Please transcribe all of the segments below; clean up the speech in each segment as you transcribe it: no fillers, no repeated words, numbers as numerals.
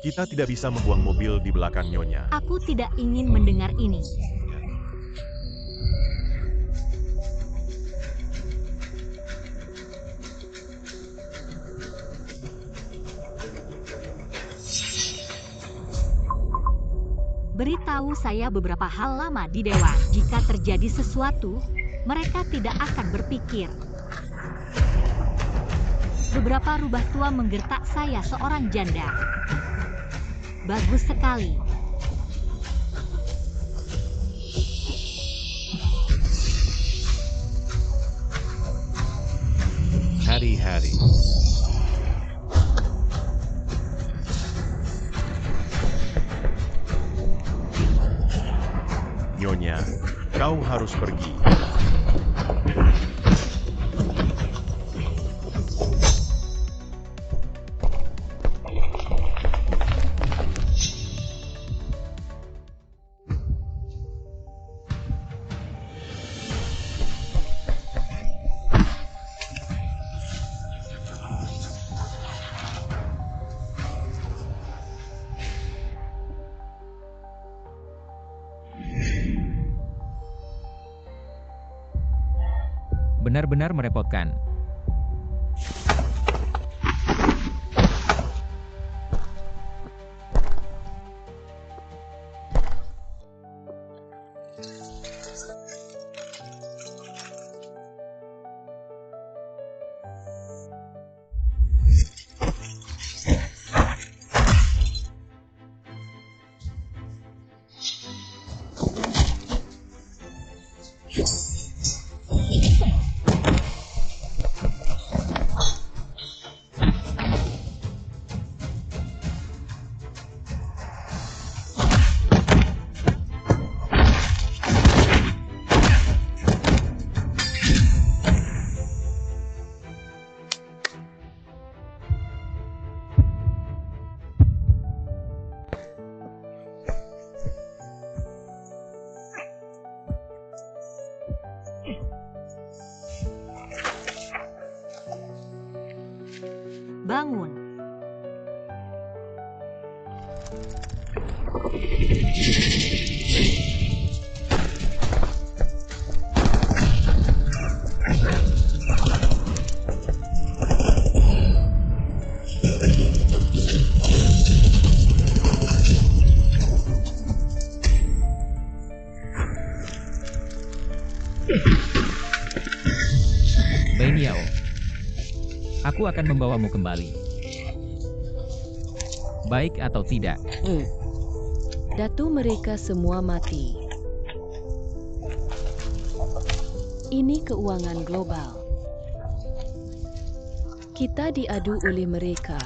Kita tidak bisa membuang mobil di belakang Nyonya. Aku tidak ingin mendengar ini. Beritahu saya beberapa hal lama di Dewa. Jika terjadi sesuatu, mereka tidak akan berpikir. Beberapa rubah tua menggertak saya seorang janda. Bagus sekali. Hari-hari. Nyonya, kau harus pergi. Benar-benar merepotkan. Bangun. Bainiao, aku akan membawamu kembali. Baik atau tidak? Datu, mereka semua mati. Ini keuangan global. Kita diadu oleh mereka.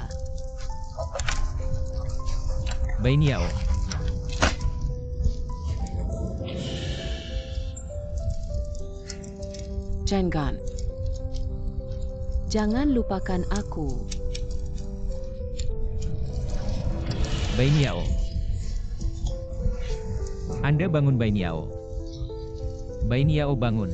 Bainiao, Jangan. Jangan lupakan aku. Bainiao. Anda bangun, Bainiao. Bainiao bangun.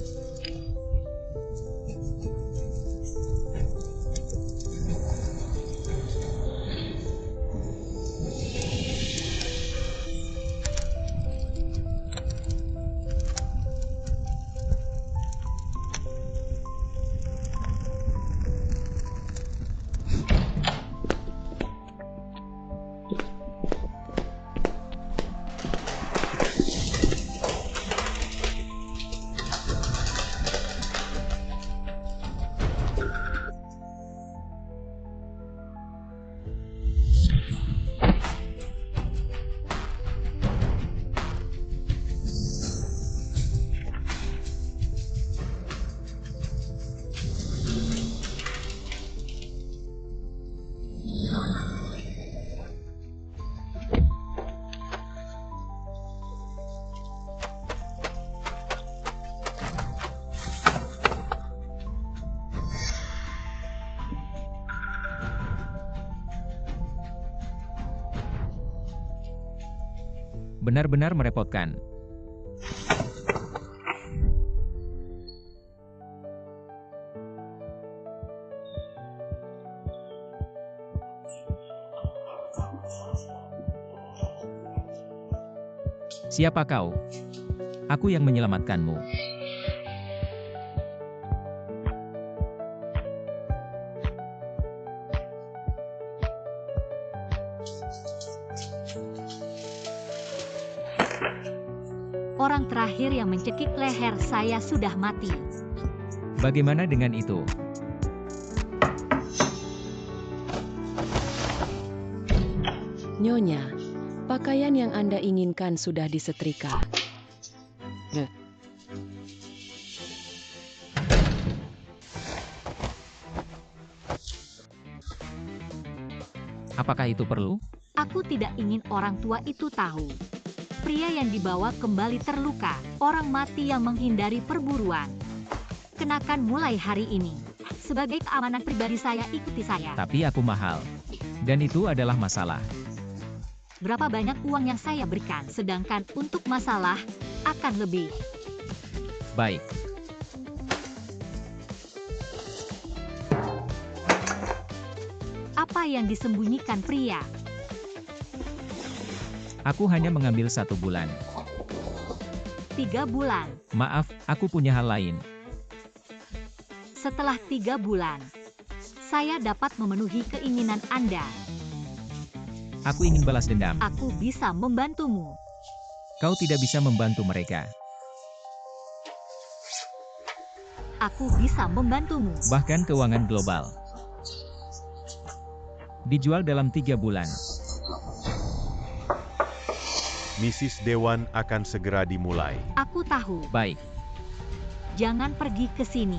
Benar-benar merepotkan. Siapa kau? Aku yang menyelamatkanmu. Orang terakhir yang mencekik leher saya sudah mati. Bagaimana dengan itu? Nyonya, pakaian yang Anda inginkan sudah disetrika. Apakah itu perlu? Aku tidak ingin orang tua itu tahu. Pria yang dibawa kembali terluka, orang mati yang menghindari perburuan. Kenakan mulai hari ini. Sebagai keamanan pribadi saya, ikuti saya. Tapi aku mahal. Dan itu adalah masalah. Berapa banyak uang yang saya berikan, sedangkan untuk masalah akan lebih. Baik. Apa yang disembunyikan pria? Aku hanya mengambil 1 bulan. 3 bulan. Maaf, aku punya hal lain. Setelah 3 bulan, saya dapat memenuhi keinginan Anda. Aku ingin balas dendam. Aku bisa membantumu. Kau tidak bisa membantu mereka. Aku bisa membantumu. Bahkan keuangan global. Dijual dalam 3 bulan. Mrs. Dewan akan segera dimulai. Aku tahu. Baik. Jangan pergi ke sini.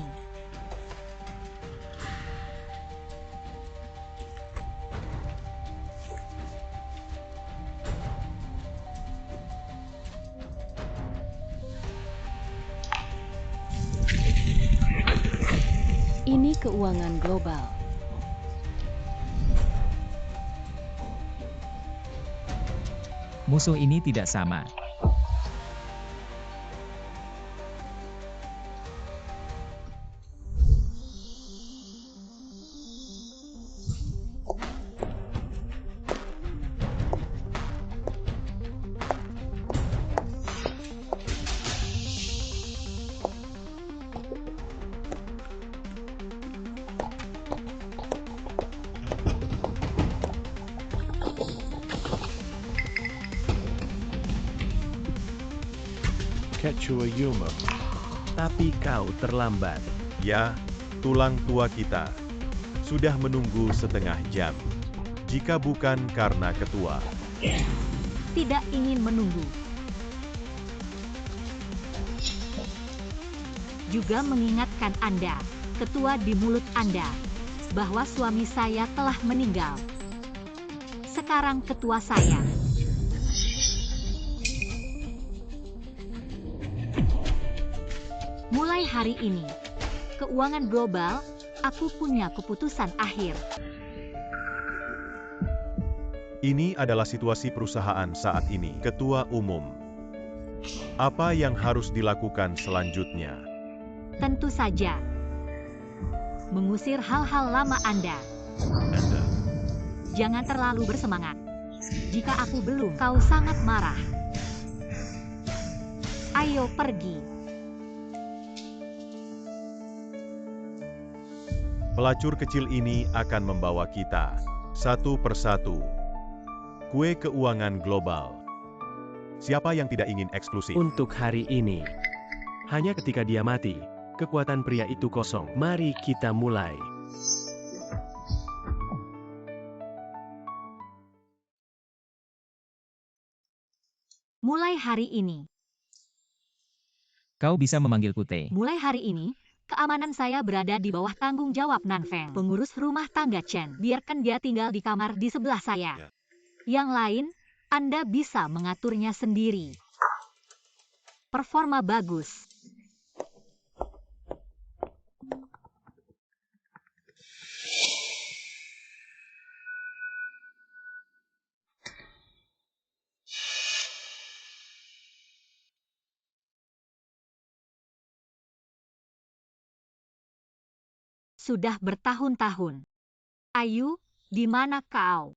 Ini keuangan global. Musuh ini tidak sama. Quechua Yuma. Tapi kau terlambat. Ya, tulang tua kita. Sudah menunggu setengah jam. Jika bukan karena ketua. Tidak ingin menunggu. Juga mengingatkan Anda, ketua di mulut Anda, bahwa suami saya telah meninggal. Sekarang ketua saya. Mulai hari ini, keuangan global, aku punya keputusan akhir. Ini adalah situasi perusahaan saat ini, Ketua Umum. Apa yang harus dilakukan selanjutnya? Tentu saja, mengusir hal-hal lama Anda. Anda. Jangan terlalu bersemangat. Jika aku belum, kau sangat marah. Ayo pergi. Pelacur kecil ini akan membawa kita, satu persatu, kue keuangan global. Siapa yang tidak ingin eksklusif? Untuk hari ini. Hanya ketika dia mati, kekuatan pria itu kosong. Mari kita mulai. Mulai hari ini. Kau bisa memanggilku T. Mulai hari ini, keamanan saya berada di bawah tanggung jawab Nanfeng, pengurus rumah tangga Chen. Biarkan dia tinggal di kamar di sebelah saya. Ya. Yang lain, Anda bisa mengaturnya sendiri. Performa bagus. Sudah bertahun-tahun. Ayu, di mana kau?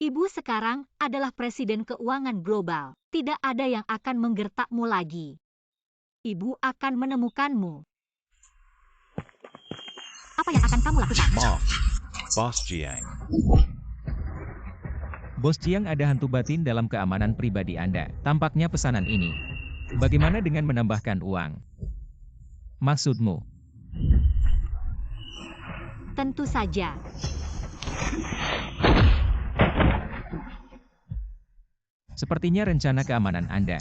Ibu sekarang adalah presiden keuangan global. Tidak ada yang akan menggertakmu lagi. Ibu akan menemukanmu. Apa yang akan kamu lakukan? Off. Boss Jiang. Bos Jiang, ada hantu batin dalam keamanan pribadi Anda. Tampaknya pesanan ini. Bagaimana dengan menambahkan uang? Maksudmu? Tentu saja. Sepertinya rencana keamanan Anda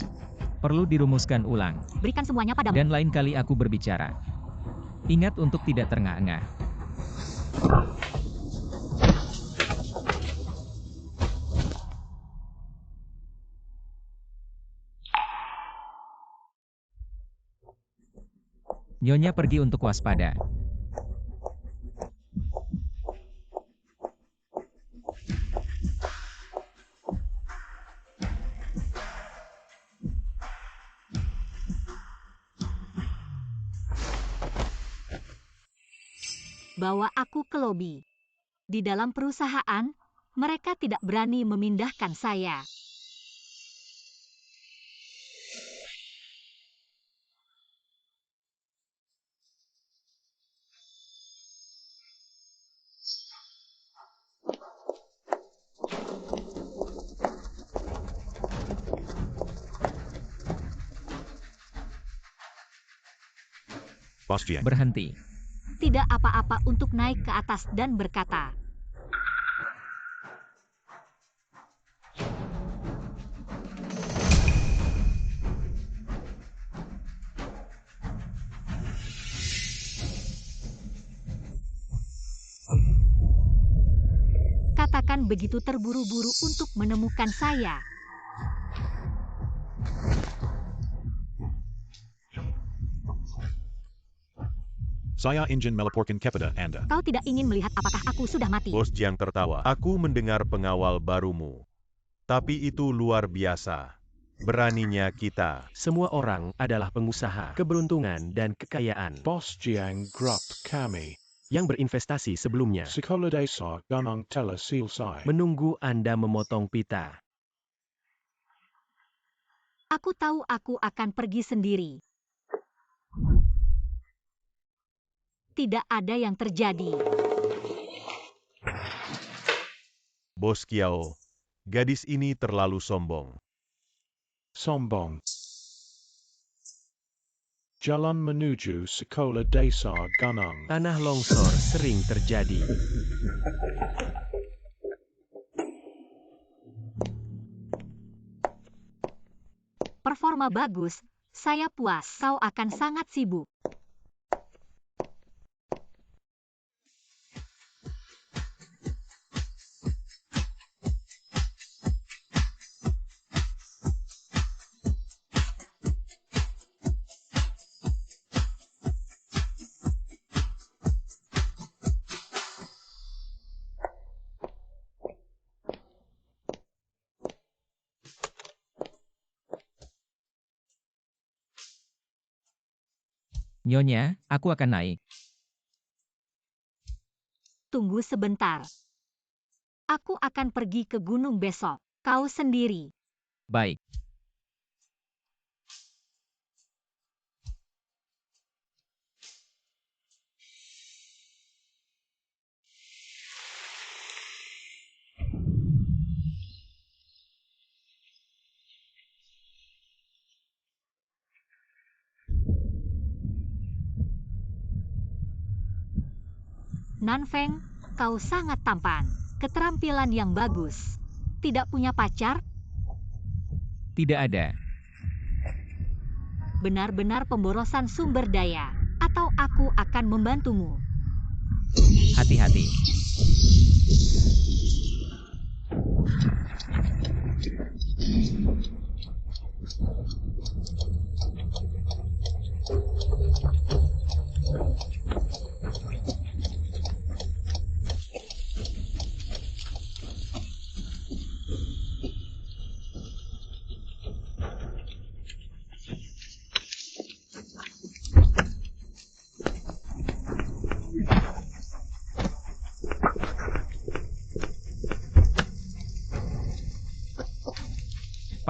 perlu dirumuskan ulang. Berikan semuanya padamu. Dan lain kali aku berbicara, ingat untuk tidak terengah-engah. Nyonya pergi untuk waspada. Bawa aku ke lobi. Di dalam perusahaan, mereka tidak berani memindahkan saya. Boss Jiang. Berhenti. Tidak apa-apa untuk naik ke atas dan berkata, katakan begitu terburu-buru untuk menemukan saya. Saya ingin melaporkan kepada Anda. Kau tidak ingin melihat apakah aku sudah mati? Bos Jiang tertawa. Aku mendengar pengawal barumu. Tapi itu luar biasa. Beraninya kita. Semua orang adalah pengusaha, keberuntungan, dan kekayaan. Boss Jiang Grup Kami. Yang berinvestasi sebelumnya. Sekolah Desa Gunung Telah Selesai. Menunggu Anda memotong pita. Aku tahu aku akan pergi sendiri. Tidak ada yang terjadi. Bos Kiao. Gadis ini terlalu sombong. Sombong. Jalan menuju Sekolah Desa Gunung. Tanah longsor sering terjadi. Performa bagus, saya puas. Kau akan sangat sibuk. Nyonya, aku akan naik. Tunggu sebentar. Aku akan pergi ke gunung besok. Kau sendiri. Baik. Nanfeng, kau sangat tampan. Keterampilan yang bagus. Tidak punya pacar? Tidak ada. Benar-benar pemborosan sumber daya. Atau aku akan membantumu. Hati-hati.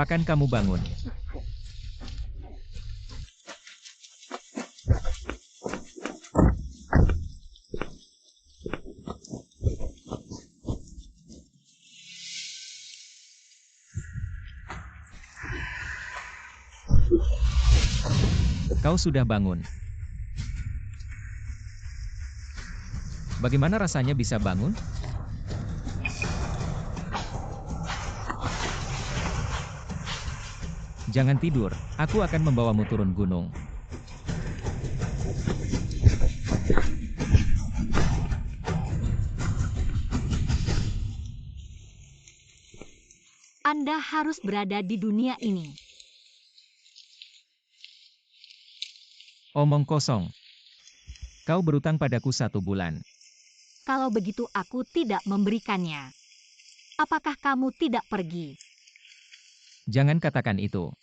Kapan kamu bangun? Kau sudah bangun. Bagaimana rasanya bisa bangun? Jangan tidur, aku akan membawamu turun gunung. Anda harus berada di dunia ini. Omong kosong. Kau berutang padaku 1 bulan. Kalau begitu aku tidak memberikannya. Apakah kamu tidak pergi? Jangan katakan itu.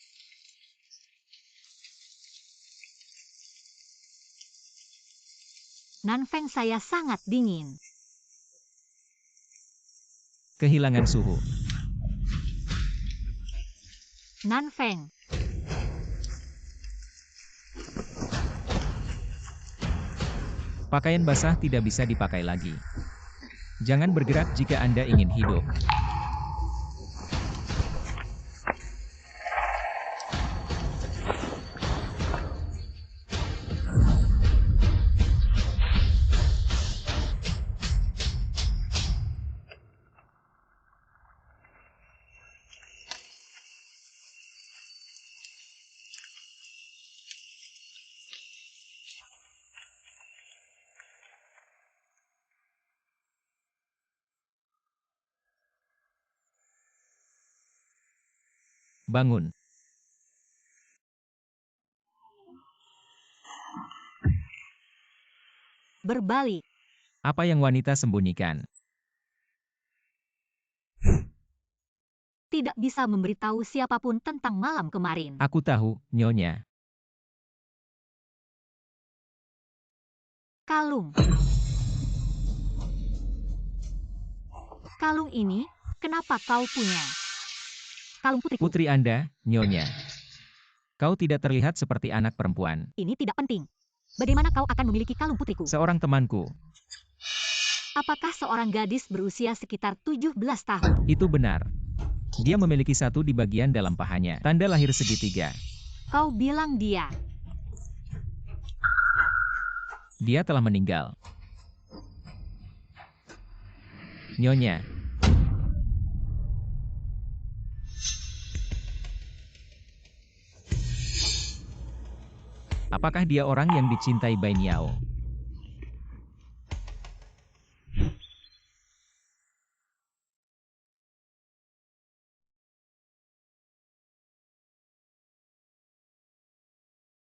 Nanfeng, saya sangat dingin. Kehilangan suhu. Nanfeng, Pakaian basah tidak bisa dipakai lagi. Jangan bergerak jika Anda ingin hidup. Bangun. berbalik. Apa yang wanita sembunyikan? Tidak bisa memberitahu siapapun tentang malam kemarin. Aku tahu, Nyonya. Kalung. Kalung ini, kenapa kau punya? Kalung putriku. Putri Anda, Nyonya. Kau tidak terlihat seperti anak perempuan. Ini tidak penting. Bagaimana kau akan memiliki kalung putriku? Seorang temanku. Apakah seorang gadis berusia sekitar 17 tahun? Itu benar. Dia memiliki 1 di bagian dalam pahanya. Tanda lahir segitiga. Kau bilang dia. Dia telah meninggal. Nyonya. Apakah dia orang yang dicintai Bai Niao?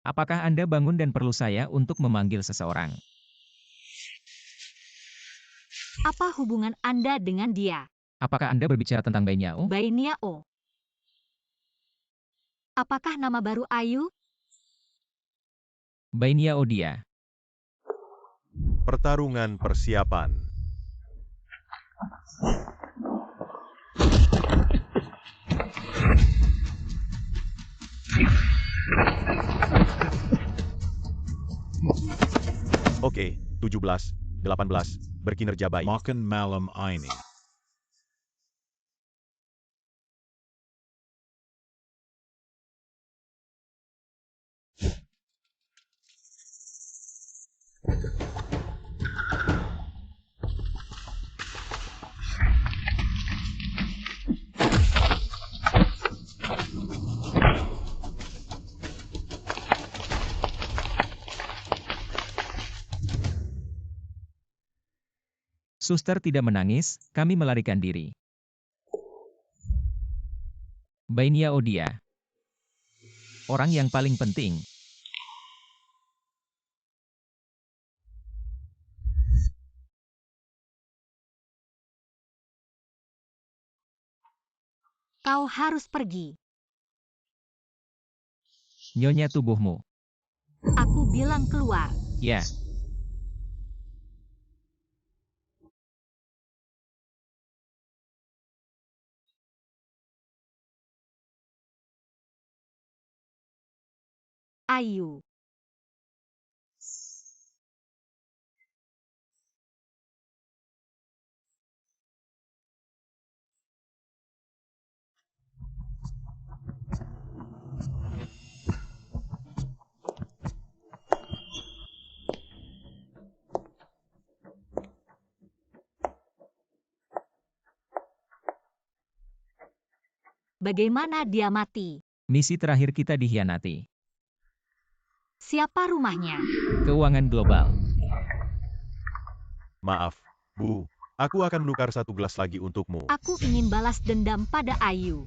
Apakah Anda bangun dan perlu saya untuk memanggil seseorang? Apa hubungan Anda dengan dia? Apakah Anda berbicara tentang Bai Niao? Bai Niao. Apakah nama baru Ayu? Bai Niao dia. Pertarungan persiapan. Oke, 17, 18, berkinerja baik. Makan malam ini. Suster tidak menangis, kami melarikan diri. Bai Niao dia. Orang yang paling penting. Kau harus pergi. Nyonya tubuhmu. Aku bilang keluar. Ya. Ayu. Bagaimana dia mati? Misi terakhir kita dikhianati. Siapa rumahnya? Keuangan global. Maaf, Bu. Aku akan menukar 1 gelas lagi untukmu. Aku ingin balas dendam pada Ayu.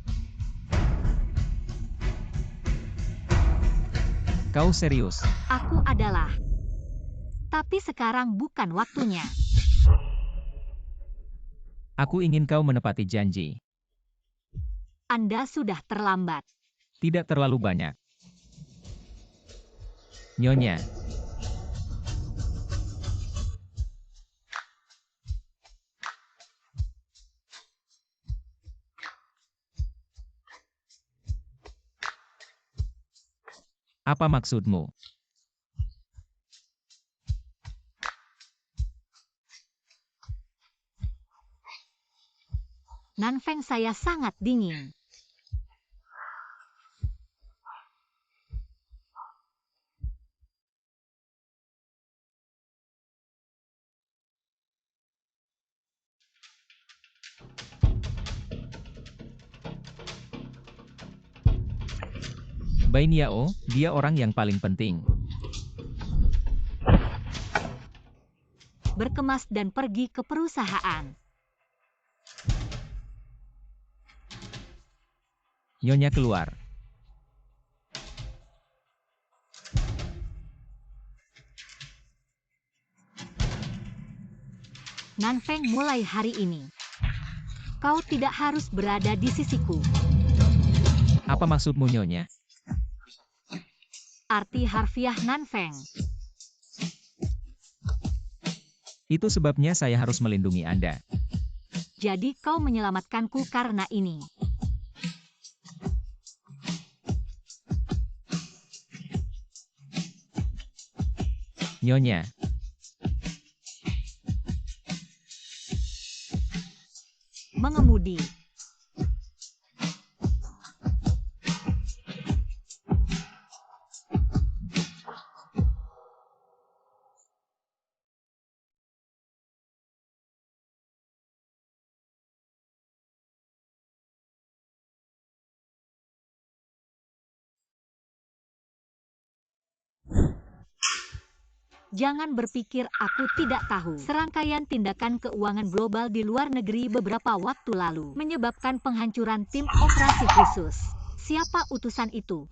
Kau serius? Aku adalah. Tapi sekarang bukan waktunya. Aku ingin kau menepati janji. Anda sudah terlambat. Tidak terlalu banyak. Nyonya. Apa maksudmu? Nanfeng, saya sangat dingin. Bai Niao, dia orang yang paling penting. Berkemas dan pergi ke perusahaan. Nyonya keluar. Nanfeng, mulai hari ini, kau tidak harus berada di sisiku. Apa maksudmu, Nyonya? Arti harfiah Nanfeng. Itu sebabnya saya harus melindungi Anda. Jadi kau menyelamatkanku karena ini. Nyonya. Mengemudi. Jangan berpikir aku tidak tahu. Serangkaian tindakan keuangan global di luar negeri beberapa waktu lalu menyebabkan penghancuran tim operasi khusus. Siapa utusan itu?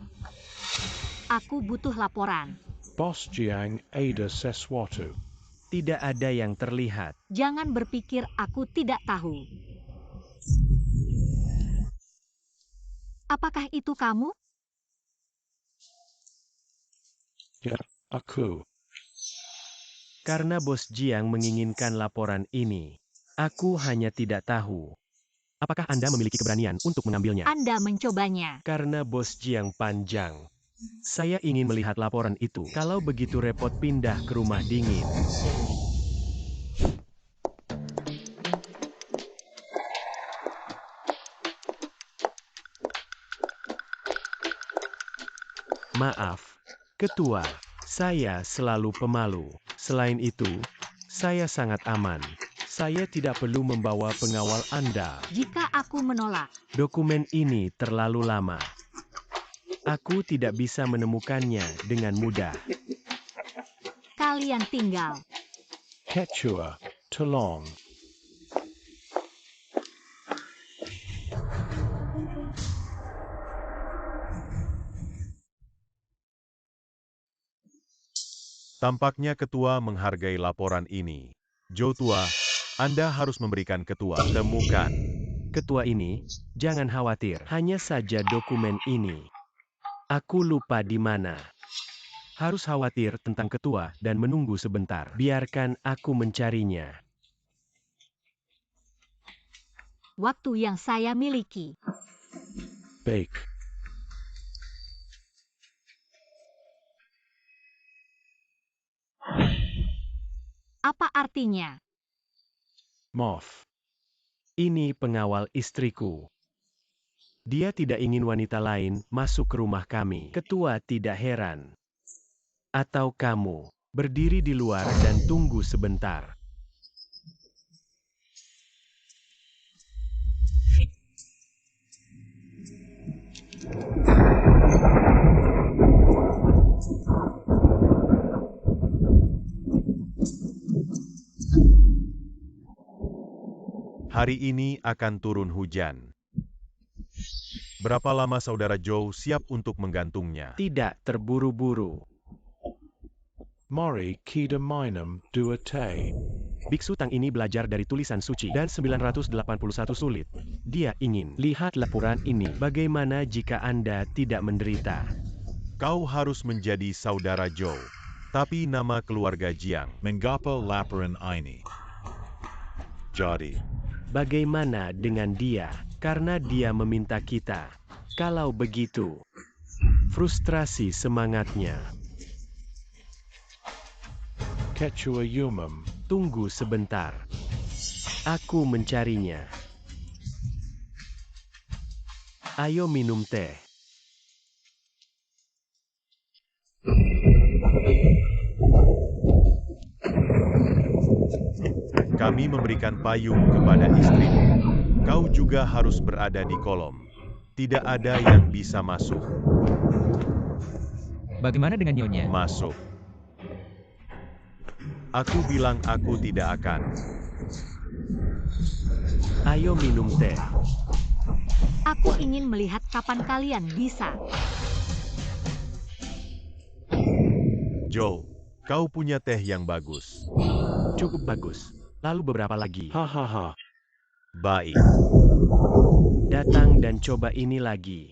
Aku butuh laporan. Boss Jiang ada sesuatu. Tidak ada yang terlihat. Jangan berpikir aku tidak tahu. Apakah itu kamu? Ya, aku. Karena Bos Jiang menginginkan laporan ini. Aku hanya tidak tahu. Apakah Anda memiliki keberanian untuk mengambilnya? Anda mencobanya. Karena Bos Jiang panjang. Saya ingin melihat laporan itu. Kalau begitu repot pindah ke rumah dingin. Maaf, Ketua. Saya selalu pemalu. Selain itu, saya sangat aman. Saya tidak perlu membawa pengawal Anda. Jika aku menolak, Dokumen ini terlalu lama. Aku tidak bisa menemukannya dengan mudah. kalian tinggal. Quechua, tolong. Tampaknya ketua menghargai laporan ini. Zhou Tua, Anda harus memberikan ketua temukan. Ketua ini, jangan khawatir. Hanya saja dokumen ini. Aku lupa di mana. Harus khawatir tentang ketua dan menunggu sebentar. Biarkan aku mencarinya. Waktu yang saya miliki. Baik. Apa artinya? Moth. Ini pengawal istriku. Dia tidak ingin wanita lain masuk ke rumah kami. Ketua tidak heran. Atau kamu, berdiri di luar dan tunggu sebentar. Hari ini akan turun hujan. Berapa lama Saudara Joe siap untuk menggantungnya? Tidak terburu-buru. Mori Kida Minum Duate. Biksu Tang ini belajar dari tulisan suci dan 981 sulit. Dia ingin lihat laporan ini. Bagaimana jika Anda tidak menderita? Kau harus menjadi Saudara Joe. Tapi nama keluarga Jiang. Mengapa laporan ini? Jadi, Bagaimana dengan dia? Karena dia meminta kita. Kalau begitu, frustrasi semangatnya. Quechua Umum. Tunggu sebentar. Aku mencarinya. Ayo minum teh. Kami memberikan payung kepada istrimu. Kau juga harus berada di kolom. Tidak ada yang bisa masuk. Bagaimana dengan Nyonya? Masuk. Aku bilang aku tidak akan. Ayo minum teh. Aku ingin melihat kapan kalian bisa. Joe, kau punya teh yang bagus. Cukup bagus. Lalu beberapa lagi. Hahaha. Baik. Datang dan coba ini lagi.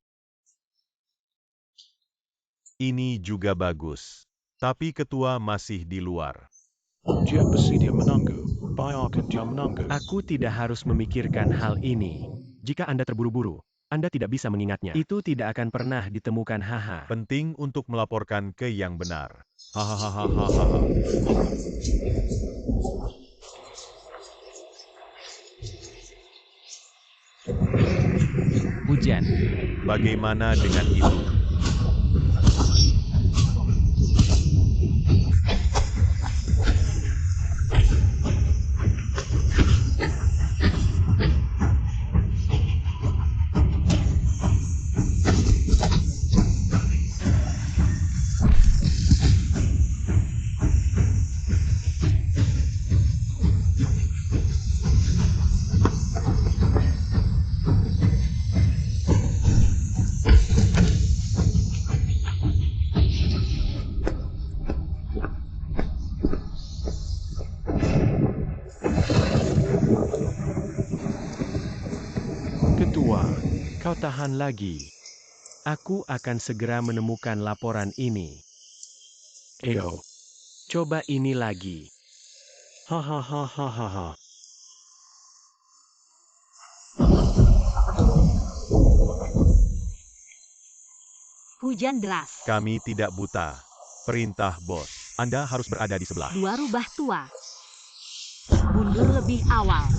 Ini juga bagus. Tapi ketua masih di luar. Dia bersedia menunggu. Biarkan dia menunggu. Aku tidak harus memikirkan hal ini. Jika Anda terburu-buru, Anda tidak bisa mengingatnya. Itu tidak akan pernah ditemukan. Haha. Penting untuk melaporkan ke yang benar. Hahaha. Hujan. Bagaimana dengan itu? Ketua, kau tahan lagi. Aku akan segera menemukan laporan ini. Eyo. Coba ini lagi. Hahaha. Hujan deras. Kami tidak buta. Perintah bos. Anda harus berada di sebelah. Dua rubah tua. Mundur lebih awal.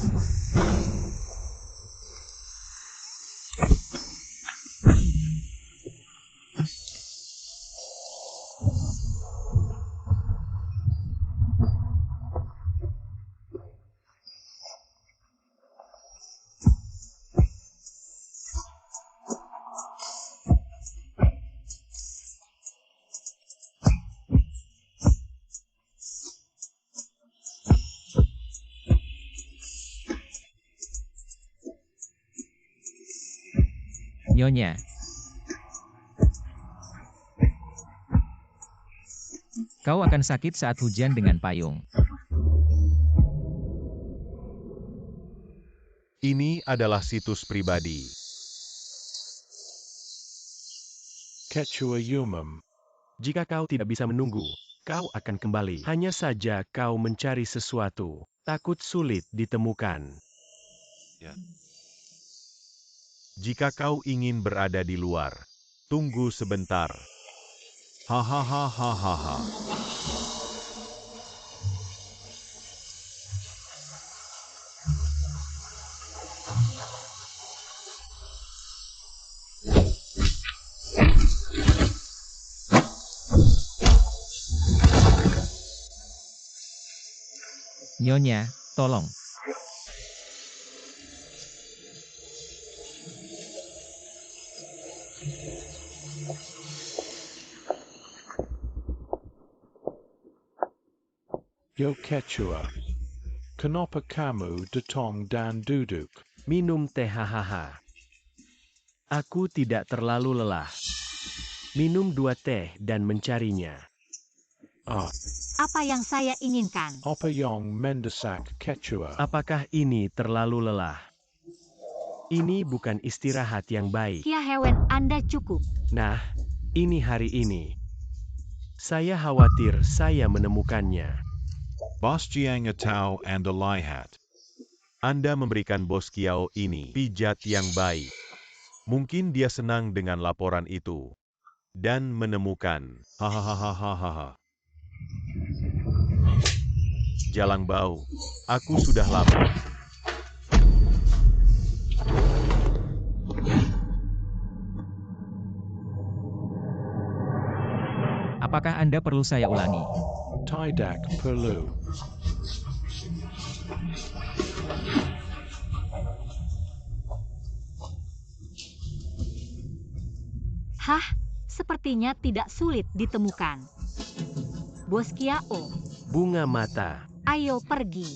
Nyonya. Kau akan sakit saat hujan dengan payung. Ini adalah situs pribadi. Quechua Umum. Jika kau tidak bisa menunggu, kau akan kembali. Hanya saja kau mencari sesuatu. Takut sulit ditemukan. Jika kau ingin berada di luar, tunggu sebentar. Hahaha. Nyonya, tolong. Yo Quechua. Kenapa kamu datang dan duduk? Minum teh hahaha. Aku tidak terlalu lelah. Minum 2 teh dan mencarinya. Ah, Apa yang saya inginkan? apa yang mendesak Quechua? Apakah ini terlalu lelah? Ini bukan istirahat yang baik. Kia Hewen, Anda cukup. Nah, ini hari ini. Saya khawatir saya menemukannya. Bos Jiang Atau and a Lihat. Anda memberikan Bos Kiao ini pijat yang baik. Mungkin dia senang dengan laporan itu. Dan menemukan. Hahaha. Jalang bau. Aku sudah lapar. Apakah Anda perlu saya ulangi? Tidak perlu. Hah, sepertinya tidak sulit ditemukan. Bos Kiao, Bunga mata. ayo pergi.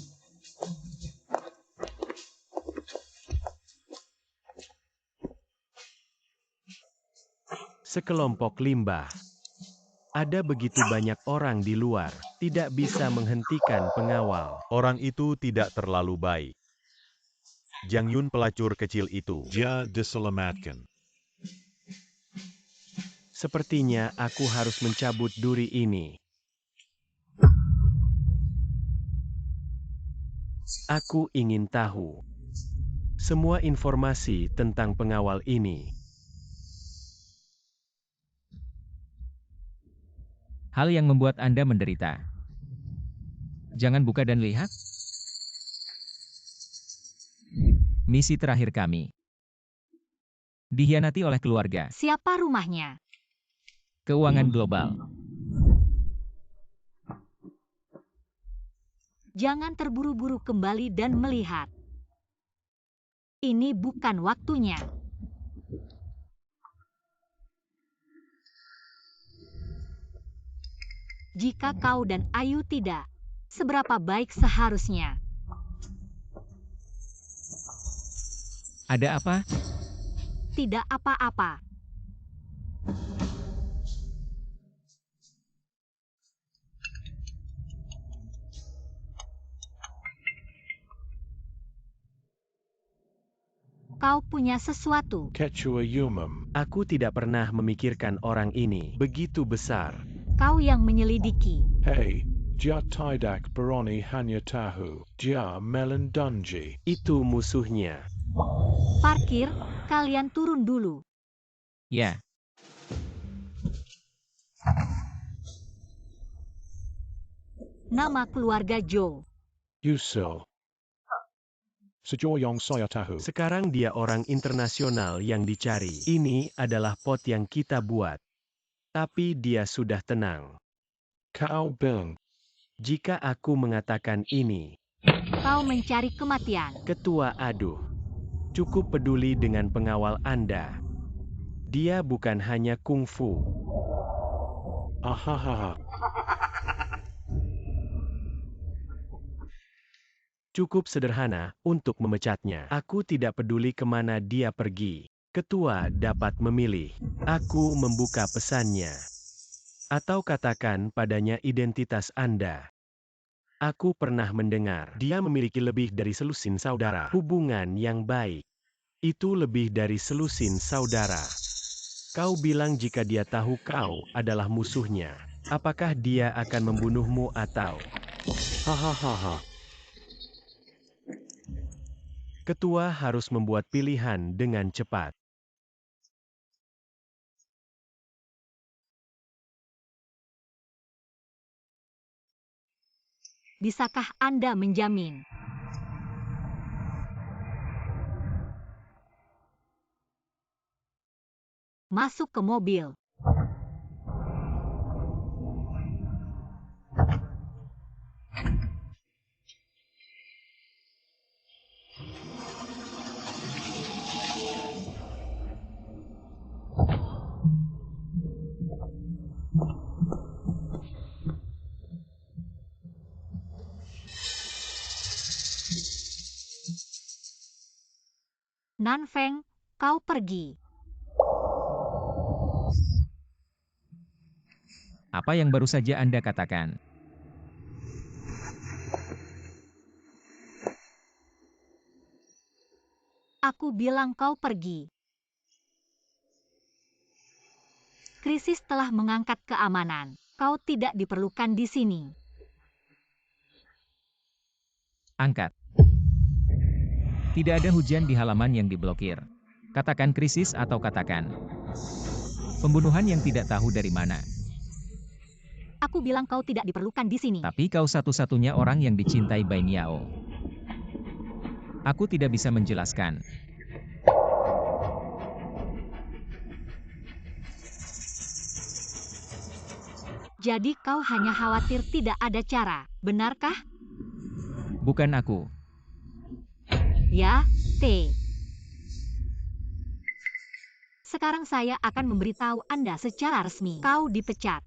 Sekelompok limbah. Ada begitu banyak orang di luar, tidak bisa menghentikan pengawal. Orang itu tidak terlalu baik. Jang Yun pelacur kecil itu. Dia diselamatkan. Sepertinya aku harus mencabut duri ini. Aku ingin tahu semua informasi tentang pengawal ini. Hal yang membuat Anda menderita. Jangan buka dan lihat. Misi terakhir kami. Dihianati oleh keluarga. Siapa rumahnya? Keuangan global. Jangan terburu-buru kembali dan melihat. Ini bukan waktunya. Jika kau dan Ayu tidak, seberapa baik seharusnya? Ada apa? Tidak apa-apa. Kau punya sesuatu. Quechua Umum. Aku tidak pernah memikirkan orang ini begitu besar. Kau yang menyelidiki. Hey, dia tidak berani hanya tahu. Dia melindungi. Itu musuhnya. Parkir, kalian turun dulu. Ya. Nama keluarga Joe. Yusil. Sejauh yang saya tahu. Sekarang dia orang internasional yang dicari. Ini adalah pot yang kita buat. Tapi dia sudah tenang. Kau bilang. Jika aku mengatakan ini, Kau mencari kematian. Ketua aduh. Cukup peduli dengan pengawal Anda. Dia bukan hanya kungfu. Ahahaha. Cukup sederhana untuk memecatnya. Aku tidak peduli kemana dia pergi. Ketua dapat memilih. Aku membuka pesannya. Atau katakan padanya identitas Anda. Aku pernah mendengar dia memiliki lebih dari selusin saudara. Hubungan yang baik. Itu lebih dari selusin saudara. Kau bilang jika dia tahu kau adalah musuhnya. Apakah dia akan membunuhmu atau... Hahaha. Ketua harus membuat pilihan dengan cepat. Bisakah Anda menjamin? Masuk ke mobil. Nanfeng, kau pergi. Apa yang baru saja Anda katakan? Aku bilang kau pergi. Krisis telah mengangkat keamanan. Kau tidak diperlukan di sini. Angkat. Tidak ada hujan di halaman yang diblokir. Katakan krisis atau katakan pembunuhan yang tidak tahu dari mana. Aku bilang kau tidak diperlukan di sini. Tapi kau satu-satunya orang yang dicintai Bai Niao. Aku tidak bisa menjelaskan. Jadi kau hanya khawatir tidak ada cara, benarkah? Bukan aku. Ya, T. Sekarang saya akan memberitahu Anda secara resmi. Kau dipecat.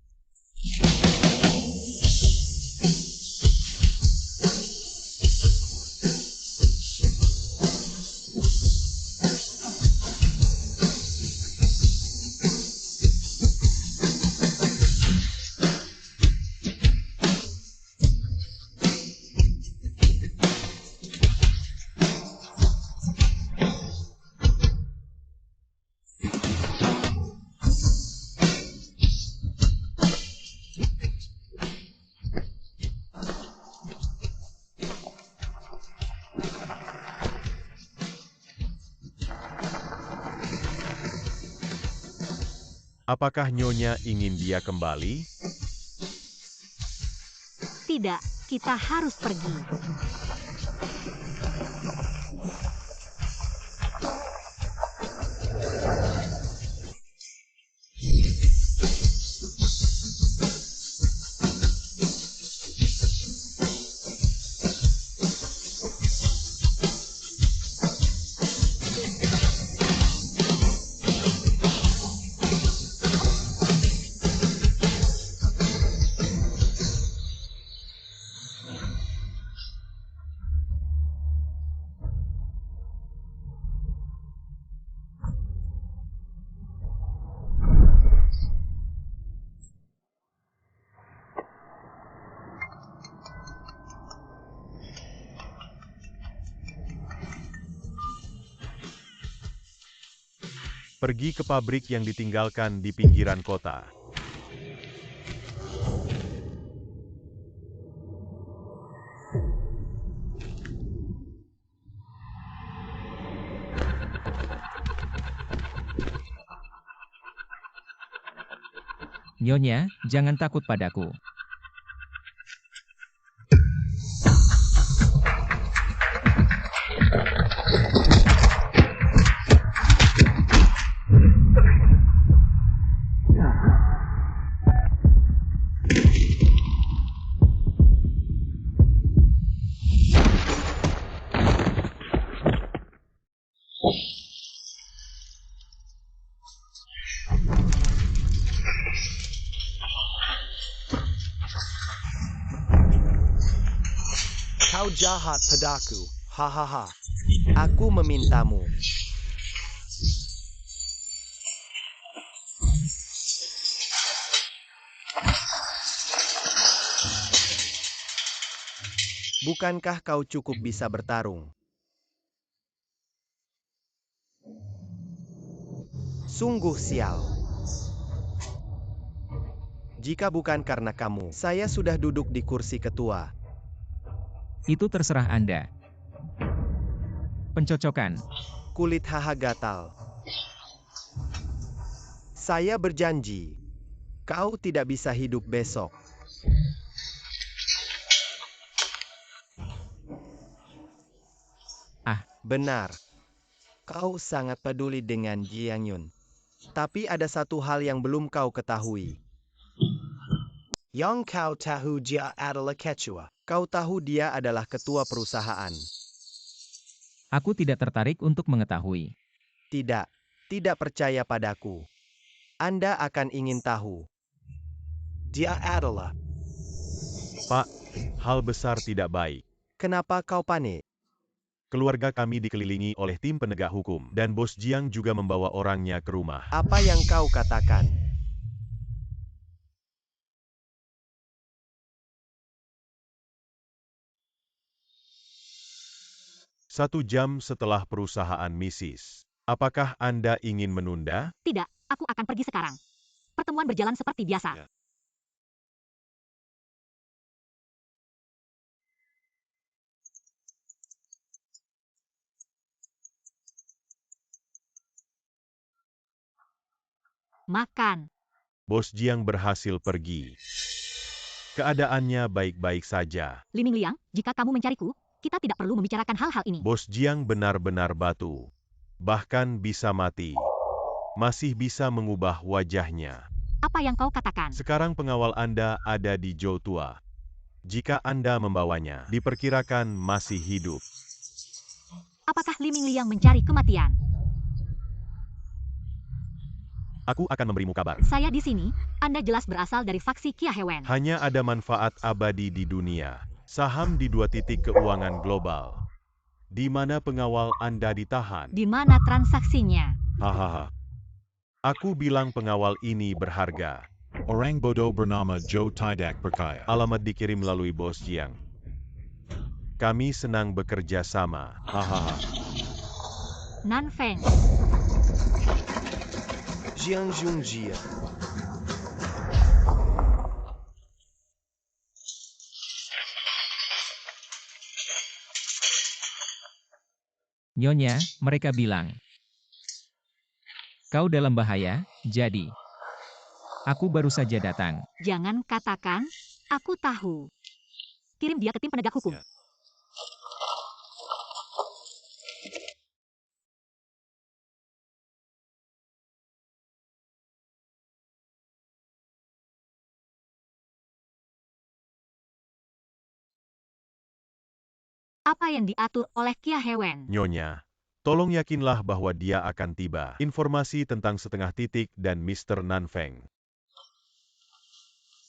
Apakah Nyonya ingin dia kembali? Tidak, kita harus pergi. Pergi ke pabrik yang ditinggalkan di pinggiran kota. Nyonya, jangan takut padaku. Kau jahat padaku, hahaha. Aku memintamu. Bukankah kau cukup bisa bertarung? Sungguh sial. Jika bukan karena kamu, saya sudah duduk di kursi ketua. Itu terserah Anda. Pencocokan. Kulit haha gatal. Saya berjanji, kau tidak bisa hidup besok. Benar. Kau sangat peduli dengan Jiang Yun. Tapi ada satu hal yang belum kau ketahui. Yang kau tahu dia adalah ketua. Kau tahu dia adalah ketua perusahaan. Aku tidak tertarik untuk mengetahui. Tidak percaya padaku. Anda akan ingin tahu. Dia adalah... Pak, hal besar tidak baik. Kenapa kau panik? Keluarga kami dikelilingi oleh tim penegak hukum, dan Bos Jiang juga membawa orangnya ke rumah. Apa yang kau katakan? Satu jam setelah perusahaan Mrs. Apakah Anda ingin menunda? Tidak, aku akan pergi sekarang. Pertemuan berjalan seperti biasa. Ya. Makan. Bos Jiang berhasil pergi. Keadaannya baik-baik saja. Liming Liang, jika kamu mencariku, kita tidak perlu membicarakan hal-hal ini. Bos Jiang benar-benar batu. Bahkan bisa mati. Masih bisa mengubah wajahnya. Apa yang kau katakan? Sekarang pengawal Anda ada di Joutua. Jika Anda membawanya, diperkirakan masih hidup. Apakah Liming Liang mencari kematian? Aku akan memberimu kabar. Saya di sini, Anda jelas berasal dari faksi Kia Hewen. Hanya ada manfaat abadi di dunia. Saham di 2 titik keuangan global. Di mana pengawal Anda ditahan? Di mana transaksinya? Hahaha. Aku bilang pengawal ini berharga. Orang bodoh bernama Joe Tidak percaya. Alamat dikirim melalui Bos Jiang. Kami senang bekerja sama. Hahaha. Nanfeng. Jiang Jungjia. Nyonya, mereka bilang. Kau dalam bahaya, jadi. Aku baru saja datang. Jangan katakan, aku tahu. Kirim dia ke tim penegak hukum. Ya. Apa yang diatur oleh Kia Hewen? Nyonya, tolong yakinlah bahwa dia akan tiba. Informasi tentang setengah titik dan Mr. Nanfeng.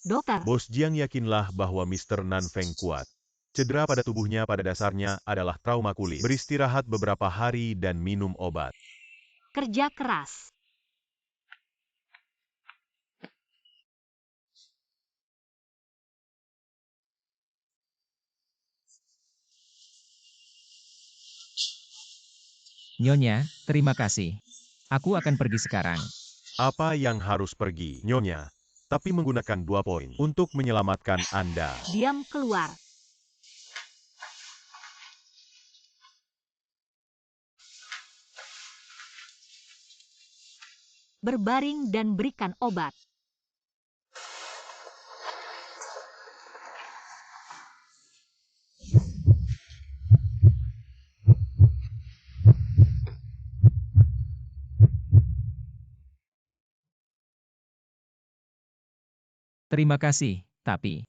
Dokter, Bos Jiang yakinlah bahwa Mr. Nanfeng kuat. Cedera pada tubuhnya pada dasarnya adalah trauma kulit. Beristirahat beberapa hari dan minum obat. kerja keras. Nyonya, terima kasih. Aku akan pergi sekarang. Apa yang harus pergi, Nyonya? Tapi menggunakan 2 poin untuk menyelamatkan Anda. Diam keluar. Berbaring dan berikan obat. Terima kasih, tapi...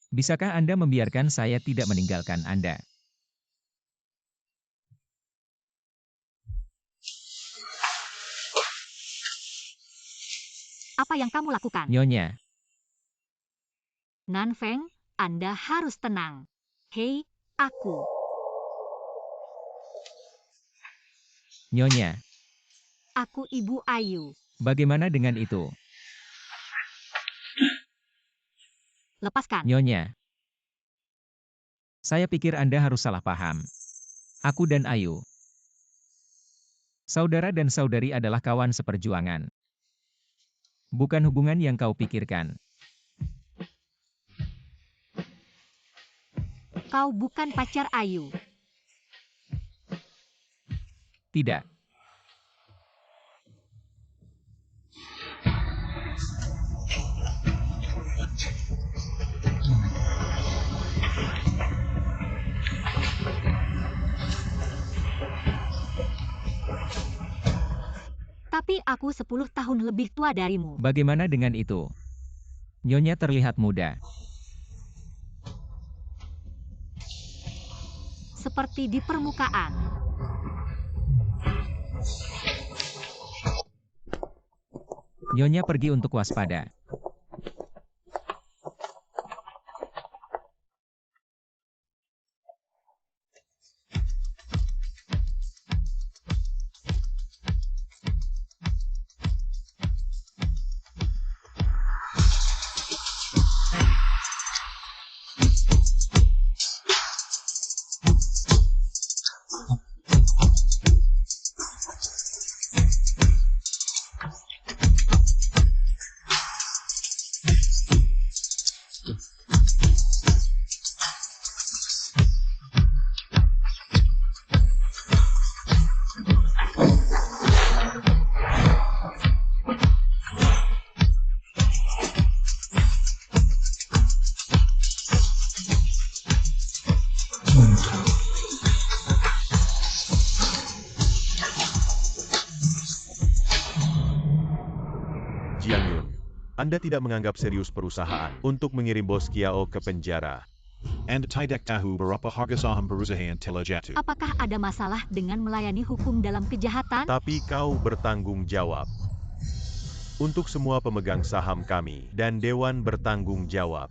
Bisakah Anda membiarkan saya tidak meninggalkan Anda? Apa yang kamu lakukan? Nyonya, Nanfeng, Anda harus tenang. Hei, aku. Nyonya, Aku Ibu Ayu. bagaimana dengan itu? Lepaskan. Nyonya, saya pikir Anda harus salah paham. Aku dan Ayu, saudara dan saudari adalah kawan seperjuangan. Bukan hubungan yang kau pikirkan. Kau bukan pacar Ayu. Tidak. Tapi aku 10 tahun lebih tua darimu. Bagaimana dengan itu? Nyonya terlihat muda. Seperti di permukaan. Nyonya pergi untuk waspada. Jiang Yun, Anda tidak menganggap serius perusahaan untuk mengirim Bos Kiao ke penjara. And tidak tahu berapa harga saham perusahaan telah jatuh. Apakah ada masalah dengan melayani hukum dalam kejahatan? Tapi kau bertanggung jawab untuk semua pemegang saham kami, dan Dewan bertanggung jawab.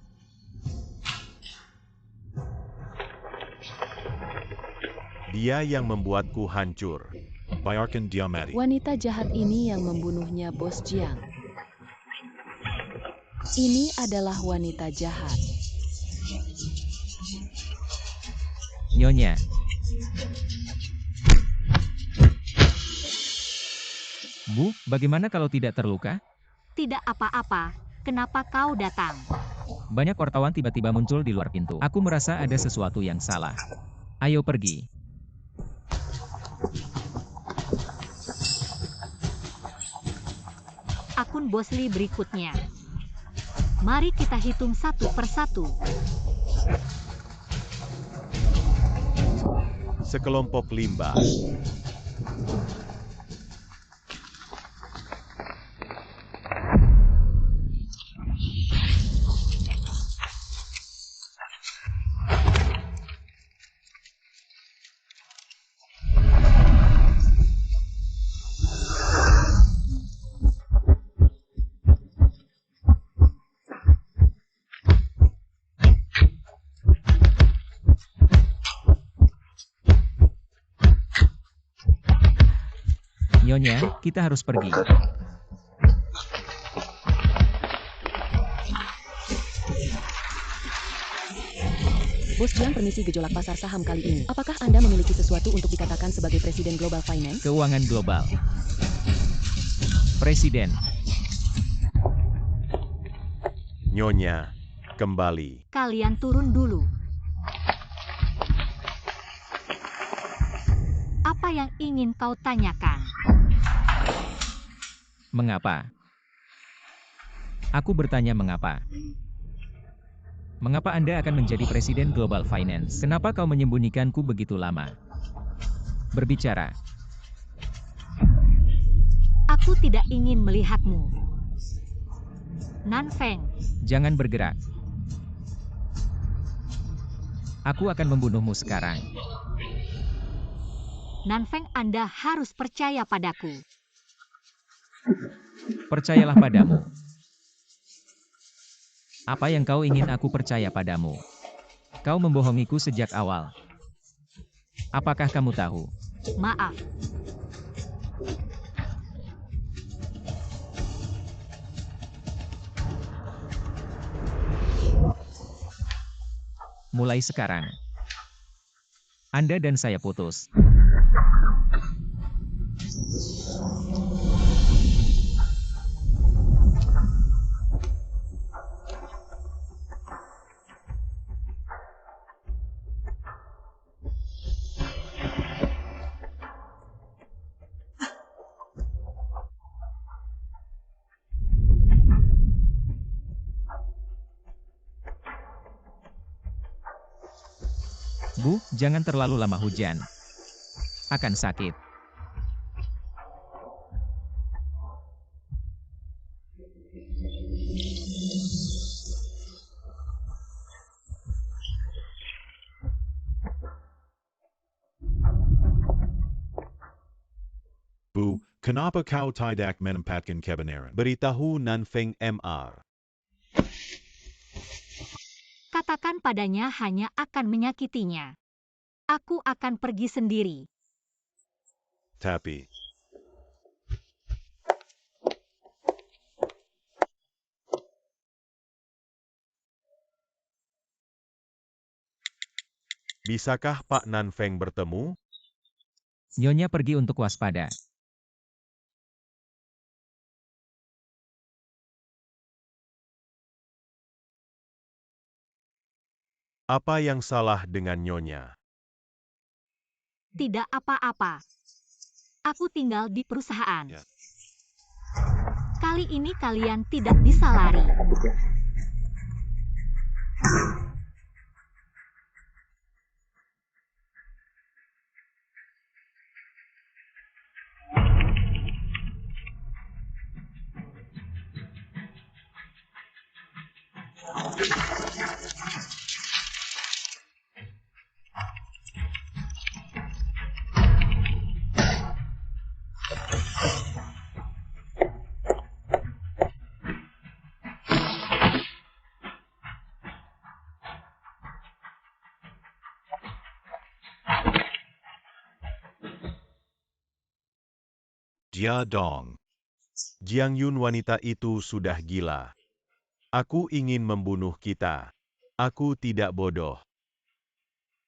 Dia yang membuatku hancur. Biarkan dia mati. Wanita jahat ini yang membunuhnya Bos Jiang. Ini adalah wanita jahat. Nyonya. Bu, bagaimana kalau tidak terluka? Tidak apa-apa. Kenapa kau datang? Banyak wartawan tiba-tiba muncul di luar pintu. Aku merasa ada sesuatu yang salah. Ayo pergi. Akun Bos Lee berikutnya. Mari kita hitung satu persatu. Sekelompok limbah. Nyonya, kita harus pergi. Bos Jiang, permisi gejolak pasar saham kali ini. Apakah Anda memiliki sesuatu untuk dikatakan sebagai Presiden Global Finance? Keuangan global. Presiden. Nyonya, kembali. Kalian turun dulu. Apa yang ingin kau tanyakan? Mengapa? Aku bertanya mengapa. Mengapa Anda akan menjadi Presiden Global Finance? Kenapa kau menyembunyikanku begitu lama? Berbicara. Aku tidak ingin melihatmu. Nanfeng, Jangan bergerak. Aku akan membunuhmu sekarang. Nanfeng, Anda harus percaya padaku. Percayalah padamu. Apa yang kau ingin aku percaya padamu? Kau membohongiku sejak awal. Apakah kamu tahu? Maaf. Mulai sekarang, Anda dan saya putus. Bu, jangan terlalu lama hujan. Akan sakit. Bu, kenapa kau tidak menempatkan kebenaran? Beritahu Nanfeng Mr. Katakan padanya hanya akan menyakitinya. Aku akan pergi sendiri. Tapi bisakah Pak Nanfeng bertemu? Nyonya pergi untuk waspada. Apa yang salah dengan Nyonya? Tidak apa-apa. Aku tinggal di perusahaan. Ya. Kali ini kalian tidak bisa lari. Jia Dong. Jiang Yun, wanita itu sudah gila. Aku ingin membunuh kita. Aku tidak bodoh.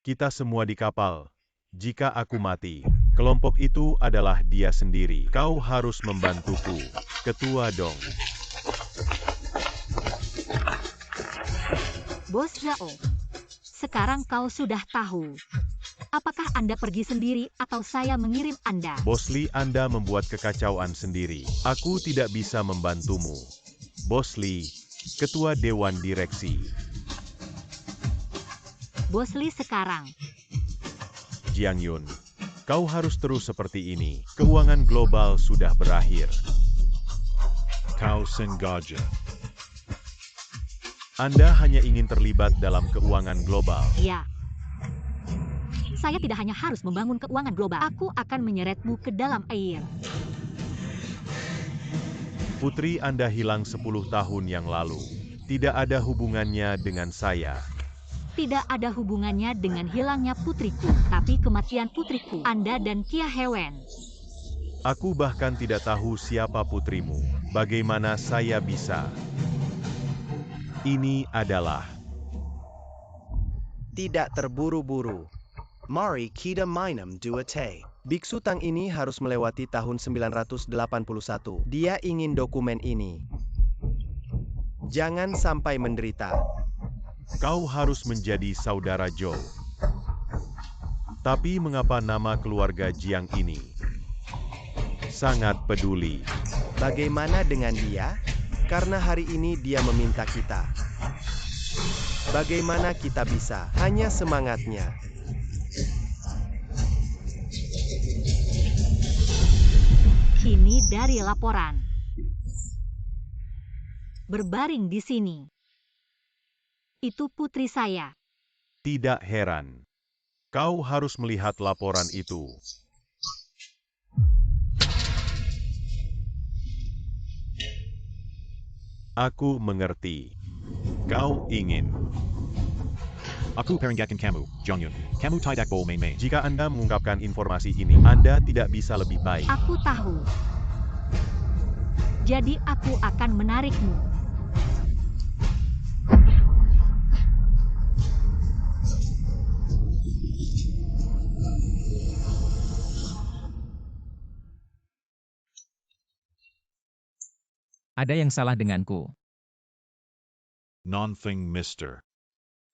Kita semua di kapal. Jika aku mati, kelompok itu adalah dia sendiri. Kau harus membantuku, Ketua Dong. Bos Zhao, sekarang kau sudah tahu. Apakah Anda pergi sendiri atau saya mengirim Anda? Bos Li, Anda membuat kekacauan sendiri. Aku tidak bisa membantumu. Bos Li, Ketua Dewan Direksi. Bos Li sekarang. Jiang Yun, kau harus terus seperti ini. Keuangan global sudah berakhir. Kau sengaja. Anda hanya ingin terlibat dalam keuangan global. Ya. Saya tidak hanya harus membangun keuangan global. Aku akan menyeretmu ke dalam air. Putri Anda hilang 10 tahun yang lalu. Tidak ada hubungannya dengan saya. Tidak ada hubungannya dengan hilangnya putriku, tapi kematian putriku, Anda dan Kia Hewen. Aku bahkan tidak tahu siapa putrimu. Bagaimana saya bisa? Ini adalah... Tidak terburu-buru. Mari kita minum dua teh. Biksu Tang ini harus melewati tahun 981. Dia ingin dokumen ini. Jangan sampai menderita. Kau harus menjadi saudara Zhou. Tapi mengapa nama keluarga Jiang ini sangat peduli? Bagaimana dengan dia? Karena hari ini dia meminta kita. Bagaimana kita bisa? Hanya semangatnya. Ini dari laporan. Berbaring di sini. Itu putri saya. Tidak heran. Kau harus melihat laporan itu. Aku mengerti. Kau ingin. Aku peringatkan kamu, Jiang Yun. Kamu tidak boleh main-main. Jika Anda mengungkapkan informasi ini, Anda tidak bisa lebih baik. Aku tahu. Jadi aku akan menarikmu. Ada yang salah denganku. Nothing, mister.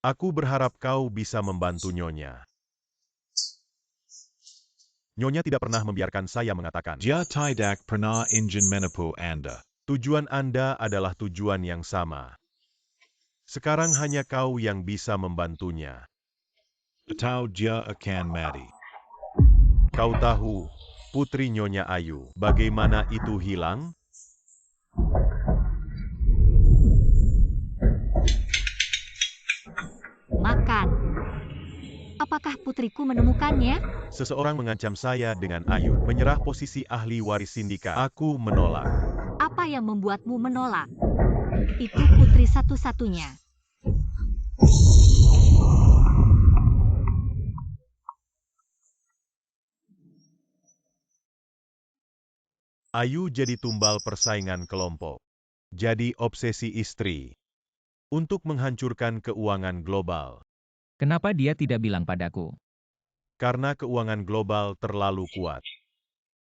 Aku berharap kau bisa membantu Nyonya. Nyonya tidak pernah membiarkan saya mengatakan. Dia tidak pernah ingin menipu Anda. Tujuan Anda adalah tujuan yang sama. Sekarang hanya kau yang bisa membantunya. Atau dia akan mati. Kau tahu, putri Nyonya Ayu, bagaimana itu hilang? Makan. Apakah putriku menemukannya? Seseorang mengancam saya dengan Ayu, menyerah posisi ahli waris sindikat. Aku menolak. Apa yang membuatmu menolak? Itu putri satu-satunya. Ayu jadi tumbal persaingan kelompok. Jadi obsesi istri. Untuk menghancurkan keuangan global. Kenapa dia tidak bilang padaku? Karena keuangan global terlalu kuat.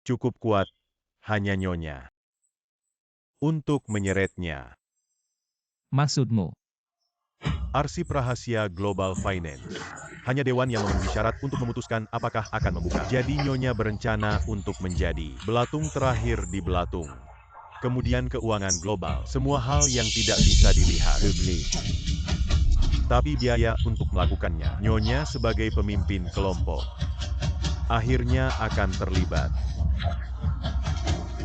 Cukup kuat, hanya Nyonya. Untuk menyeretnya. Maksudmu? Arsip rahasia Global Finance. Hanya dewan yang memenuhi syarat untuk memutuskan apakah akan membuka. Jadi Nyonya berencana untuk menjadi belatung terakhir di belatung. Kemudian keuangan global, semua hal yang tidak bisa dilihat. Tapi biaya untuk melakukannya, Nyonya sebagai pemimpin kelompok, akhirnya akan terlibat.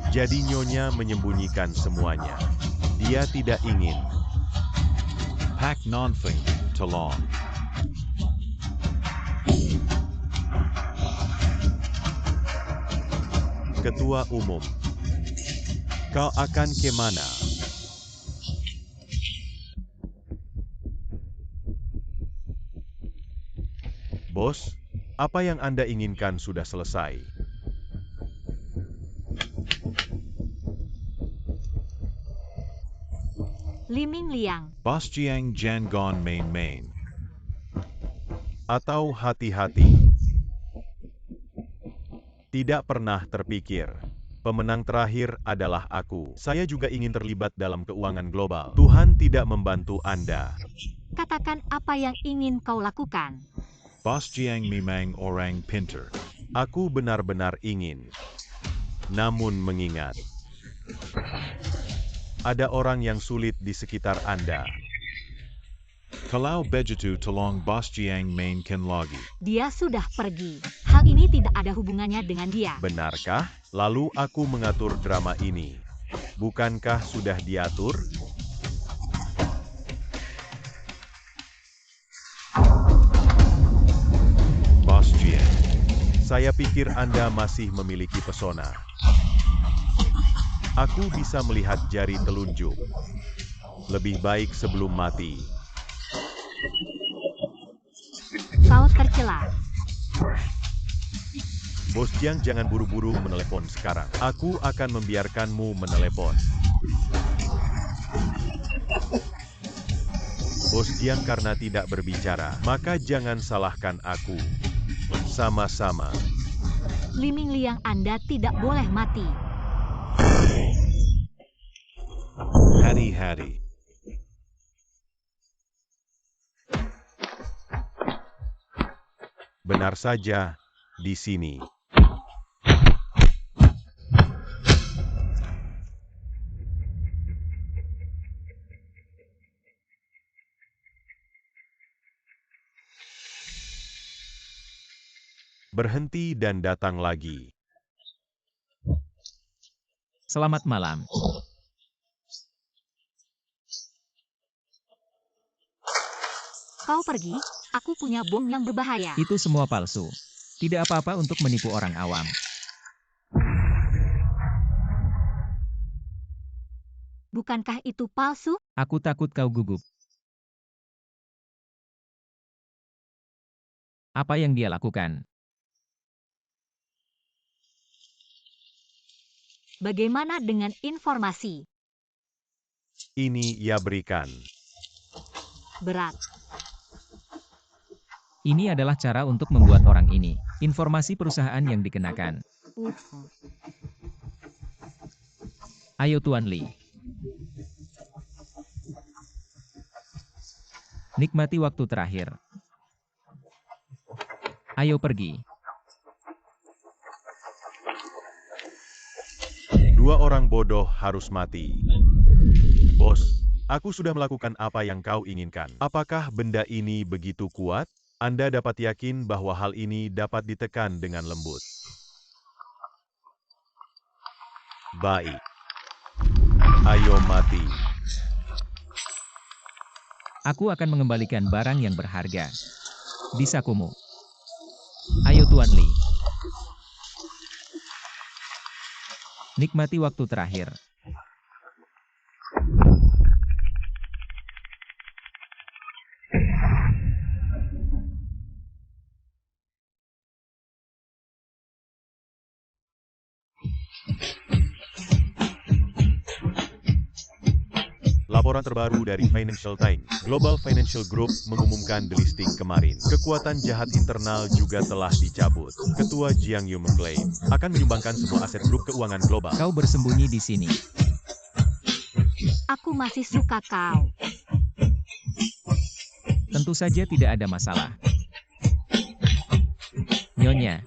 Jadi Nyonya menyembunyikan semuanya. Dia tidak ingin Pak Nonfing, Tolong. Ketua Umum. Kau akan kemana? Bos, apa yang Anda inginkan sudah selesai. Liming Liang. Boss Jiang Jangon Main. Atau hati-hati. Tidak pernah terpikir. Pemenang terakhir adalah aku. Saya juga ingin terlibat dalam keuangan global. Tuhan tidak membantu Anda. Katakan apa yang ingin kau lakukan. Boss Jiang Mimang Orang Pinter. Aku benar-benar ingin. Namun mengingat. Ada orang yang sulit di sekitar Anda. Kalau begitu tolong Boss Jiang mainkan lagi. Dia sudah pergi. Hal ini tidak ada hubungannya dengan dia. Benarkah? Lalu aku mengatur drama ini. Bukankah sudah diatur? Boss Jiang. Saya pikir Anda masih memiliki pesona. Aku bisa melihat jari telunjuk. Lebih baik sebelum mati. Kau tercela. Bos Jiang, jangan buru-buru menelepon sekarang. Aku akan membiarkanmu menelepon. Bos Jiang karena tidak berbicara, maka jangan salahkan aku. Sama-sama. Liming Liang, Anda tidak boleh mati. Hati-hati. Benar saja, di sini. Berhenti dan datang lagi. Selamat malam. Kau pergi, aku punya bom yang berbahaya. Itu semua palsu. Tidak apa-apa untuk menipu orang awam. Bukankah itu palsu? Aku takut kau gugup. Apa yang dia lakukan? Bagaimana dengan informasi? Ini ia berikan. Berat. Ini adalah cara untuk membuat orang ini. Informasi perusahaan yang dikenakan. Ayo Tuan Lee. Nikmati waktu terakhir. Ayo pergi. Dua orang bodoh harus mati. Bos, aku sudah melakukan apa yang kau inginkan. Apakah benda ini begitu kuat? Anda dapat yakin bahwa hal ini dapat ditekan dengan lembut. Baik. Ayo mati. Aku akan mengembalikan barang yang berharga di sakumu. Ayo Tuan Lee. Nikmati waktu terakhir. Laporan terbaru dari Financial Times. Global Financial Group mengumumkan delisting kemarin. Kekuatan jahat internal juga telah dicabut. Ketua Jiang Yu mengklaim akan menyumbangkan semua aset grup keuangan global. Kau bersembunyi di sini. Aku masih suka kau. Tentu saja tidak ada masalah. Nyonya.